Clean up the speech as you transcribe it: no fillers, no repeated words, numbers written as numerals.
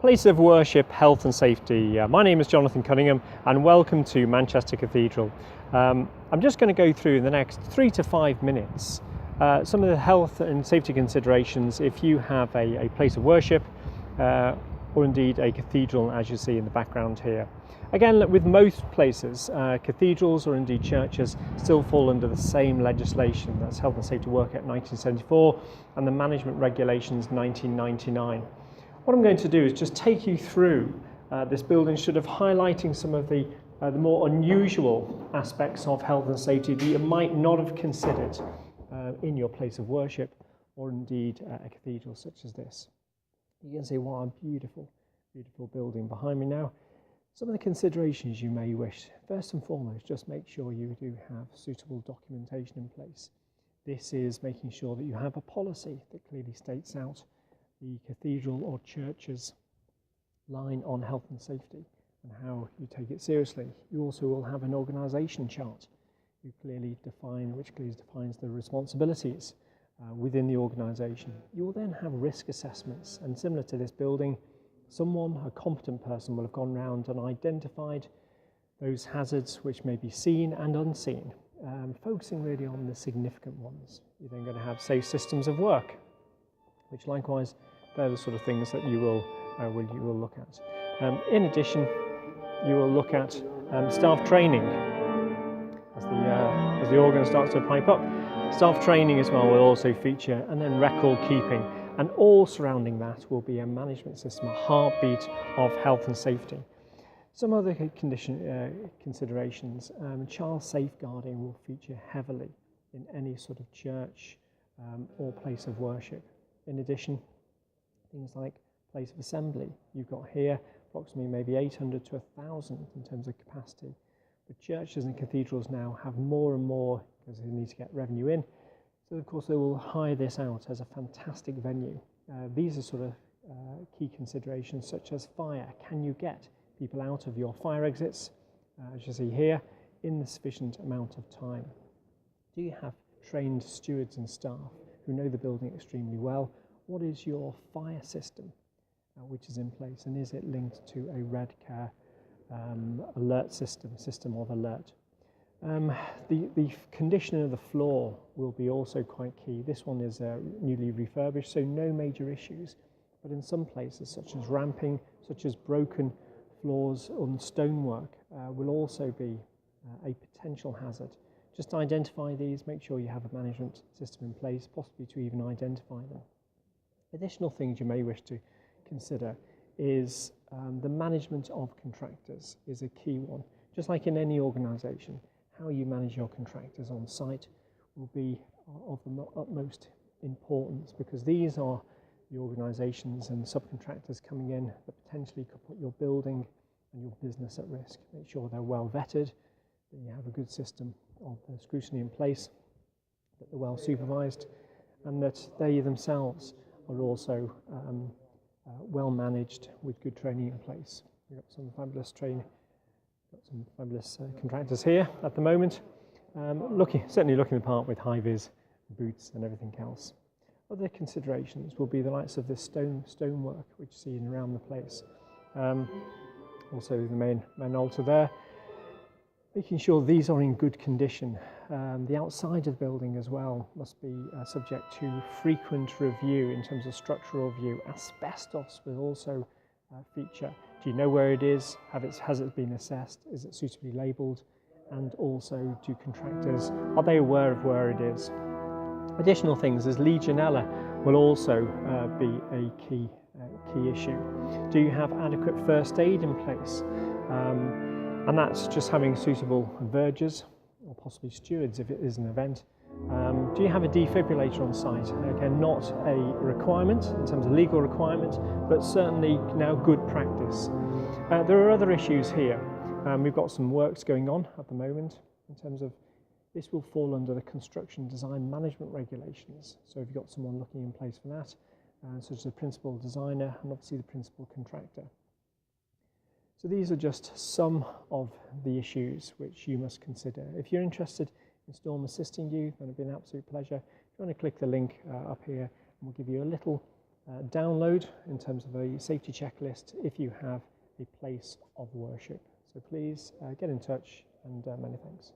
Place of worship, health and safety. My name is Jonathan Cunningham and welcome to Manchester Cathedral. I'm just going to go through in the next 3 to 5 minutes some of the health and safety considerations if you have a place of worship or indeed a cathedral, as you see in the background here. Again, with most places, cathedrals or indeed churches still fall under the same legislation. That's Health and Safety Work Act 1974 and the Management Regulations 1999. What I'm going to do is just take you through this building, sort of highlighting some of the more unusual aspects of health and safety that you might not have considered in your place of worship or indeed a cathedral such as this. You can see what a beautiful, beautiful building behind me now. Some of the considerations you may wish, first and foremost, just make sure you do have suitable documentation in place. This is making sure that you have a policy that clearly states out the cathedral or church's line on health and safety and how you take it seriously. You also will have an organisation chart which clearly defines the responsibilities within the organisation. You will then have risk assessments, and similar to this building, a competent person will have gone round and identified those hazards which may be seen and unseen, focusing really on the significant ones. You're then going to have safe systems of work, which likewise they're the sort of things that you will look at. In addition, you will look at staff training as the organ starts to pipe up. Staff training as well will also feature, and then record keeping, and all surrounding that will be a management system, a heartbeat of health and safety. Some other considerations, child safeguarding will feature heavily in any sort of church or place of worship. In addition, things like place of assembly. You've got here approximately maybe 800 to 1,000 in terms of capacity. But churches and cathedrals now have more and more because they need to get revenue in. So of course they will hire this out as a fantastic venue. These are sort of key considerations such as fire. Can you get people out of your fire exits, as you see here, in the sufficient amount of time? Do you have trained stewards and staff who know the building extremely well? What is your fire system which is in place, and is it linked to a red care alert system of alert? The condition of the floor will be also quite key. This one is newly refurbished, so no major issues, but in some places such as ramping, such as broken floors on stonework will also be a potential hazard. Just identify these, make sure you have a management system in place, possibly to even identify them. Additional things you may wish to consider is the management of contractors is a key one. Just like in any organisation, how you manage your contractors on site will be of the utmost importance, because these are the organisations and subcontractors coming in that potentially could put your building and your business at risk. Make sure they're well vetted, that you have a good system of scrutiny in place, that they're well supervised, and that they themselves are also well managed with good training in place. We've got some fabulous contractors here at the moment, certainly looking the part with high-vis boots and everything else. Other considerations will be the likes of this stonework which you see around the place. Also the main altar there. Making sure these are in good condition. The outside of the building as well must be subject to frequent review in terms of structural review. Asbestos will also feature. Do you know where it is? Has it been assessed? Is it suitably labelled? And also, do contractors, are they aware of where it is? Additional things as Legionella will also be a key issue. Do you have adequate first aid in place? And that's just having suitable vergers or possibly stewards if it is an event. Do you have a defibrillator on site? Again, not a requirement in terms of legal requirement, but certainly now good practice. There are other issues here. We've got some works going on at the moment in terms of this will fall under the construction design management regulations. So if you've got someone looking in place for that, such as the principal designer and obviously the principal contractor. So these are just some of the issues which you must consider. If you're interested in Storm assisting you, then it'll be an absolute pleasure. If you want to click the link up here, and we'll give you a little download in terms of a safety checklist if you have a place of worship. So please get in touch, and many thanks.